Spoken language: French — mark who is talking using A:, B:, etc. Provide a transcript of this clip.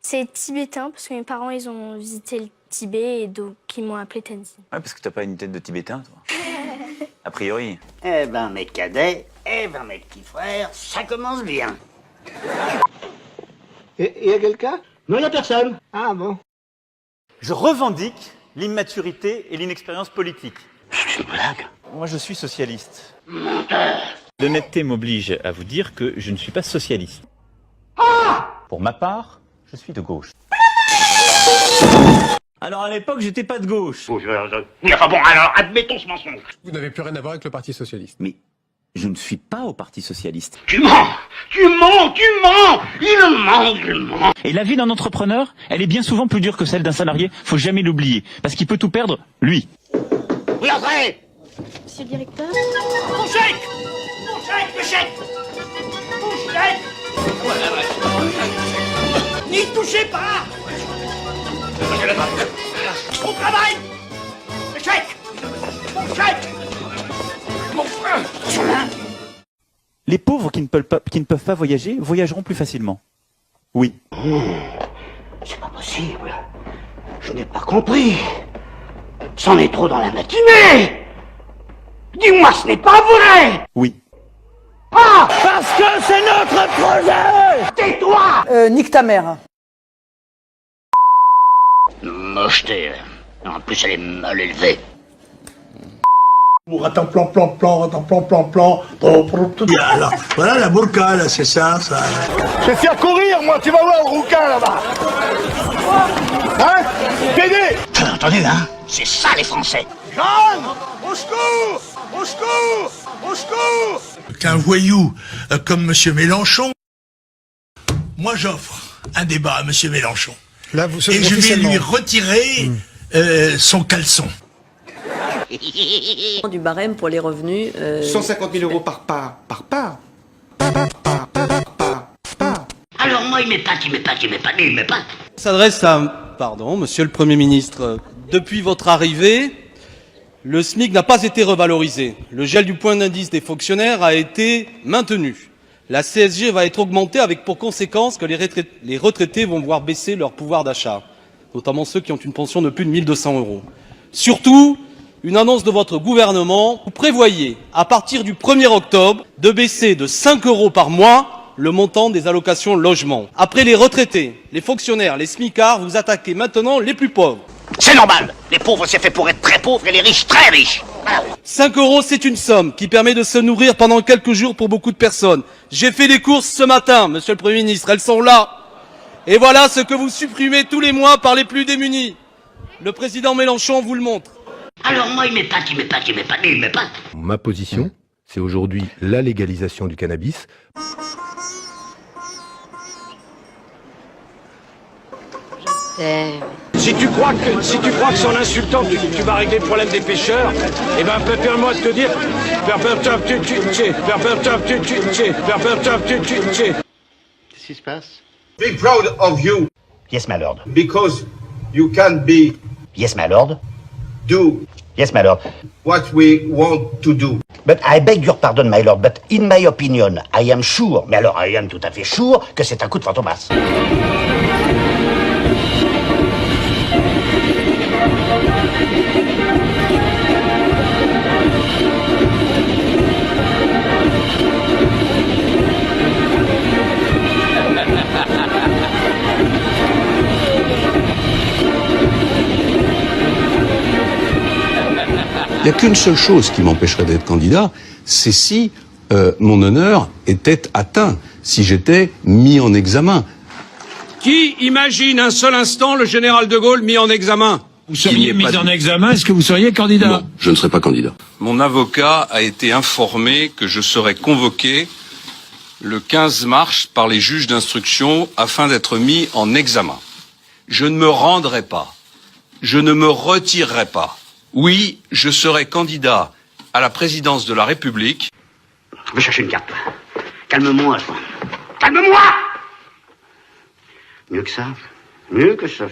A: C'est tibétain parce que mes parents ils ont visité le Tibet et donc ils m'ont appelé Tenzin.
B: Ouais, parce que t'as pas une tête de tibétain, toi. A priori.
C: Eh ben, mes cadets, eh ben, mes petits frères, ça commence bien.
D: Et y a quelqu'un?
C: Non, y a personne.
D: Ah bon?
B: Je revendique l'immaturité et l'inexpérience politique.
C: C'est une blague.
B: Moi, je suis socialiste.
C: Menteur.
B: L'honnêteté m'oblige à vous dire que je ne suis pas socialiste. Pour ma part, je suis de gauche. Alors à l'époque, j'étais pas de gauche.
C: Oui, enfin bon, alors, admettons ce mensonge.
E: Vous n'avez plus rien à voir avec le Parti socialiste.
B: Mais je ne suis pas au Parti socialiste.
C: Tu mens. Il ment.
F: Et la vie d'un entrepreneur, elle est bien souvent plus dure que celle d'un salarié, faut jamais l'oublier. Parce qu'il peut tout perdre, lui.
C: Oui, après.
A: Monsieur le directeur?
C: Mon chèque. Le chèque. N'y touchez pas. Mon travail. Le chèque. Mon frère.
B: Les pauvres qui ne peuvent pas voyager voyageront plus facilement. Oui.
C: C'est pas possible. Je n'ai pas compris. C'en est trop dans la matinée. Dis-moi, ce n'est pas vrai.
B: Oui.
C: Ah, parce que c'est notre projet. Tais-toi.
G: Nique ta mère.
C: Mocheté. En plus, elle est mal élevée.
D: Attends, plan. Là. Voilà la burqa, là, c'est ça. Je vais faire courir, moi, tu vas voir le rouquin, là-bas. Hein? PD.
C: Attendez, hein. C'est ça, les Français.
D: Jeanne! Au secours! Qu'un voyou comme M. Mélenchon, moi j'offre un débat à M. Mélenchon.
E: Là, vous
D: Et je vais lui retirer son caleçon.
G: Du barème pour les revenus.
E: 150 000 euros par part.
C: Alors moi, il m'épate.
H: S'adresse à, monsieur le Premier ministre. Depuis votre arrivée, le SMIC n'a pas été revalorisé. Le gel du point d'indice des fonctionnaires a été maintenu. La CSG va être augmentée avec pour conséquence que les retraités vont voir baisser leur pouvoir d'achat, notamment ceux qui ont une pension de plus de 1 200 euros. Surtout, une annonce de votre gouvernement, vous prévoyez, à partir du 1er octobre, de baisser de 5 euros par mois le montant des allocations logement. Après les retraités, les fonctionnaires, les smicards, vous attaquez maintenant les plus pauvres.
C: C'est normal. Les pauvres, c'est fait pour être très pauvres et les riches, très riches.
H: 5 euros, c'est une somme qui permet de se nourrir pendant quelques jours pour beaucoup de personnes. J'ai fait les courses ce matin, monsieur le Premier ministre, elles sont là. Et voilà ce que vous supprimez tous les mois par les plus démunis. Le président Mélenchon vous le montre.
C: Alors moi, il m'épate.
E: Ma position, c'est aujourd'hui la légalisation du cannabis.
I: Si tu crois que son insultant, tu vas régler le problème des pêcheurs, eh ben, permets-moi de te dire,
C: Qu'est-ce qui se passe?
D: Be proud of you,
C: Yes, my lord.
D: because you can be,
C: Yes, my lord.
D: do
C: Yes, my lord.
D: what we want to do.
C: But I beg your pardon, my lord, but in my opinion, I am sure, mais alors I am tout à fait sure, que c'est un coup de fantomas.
J: Il n'y a qu'une seule chose qui m'empêcherait d'être candidat, c'est si mon honneur était atteint, si j'étais mis en examen.
I: Qui imagine un seul instant le général de Gaulle mis en examen? Vous seriez mis en examen, est-ce que vous seriez candidat?
J: Non, je ne serai pas candidat.
K: Mon avocat a été informé que je serai convoqué le 15 mars par les juges d'instruction afin d'être mis en examen. Je ne me rendrai pas. Je ne me retirerai pas. Oui, je serai candidat à la présidence de la République.
C: Je vais chercher une carte. Calme-moi, toi. Calme-moi! Mieux que ça.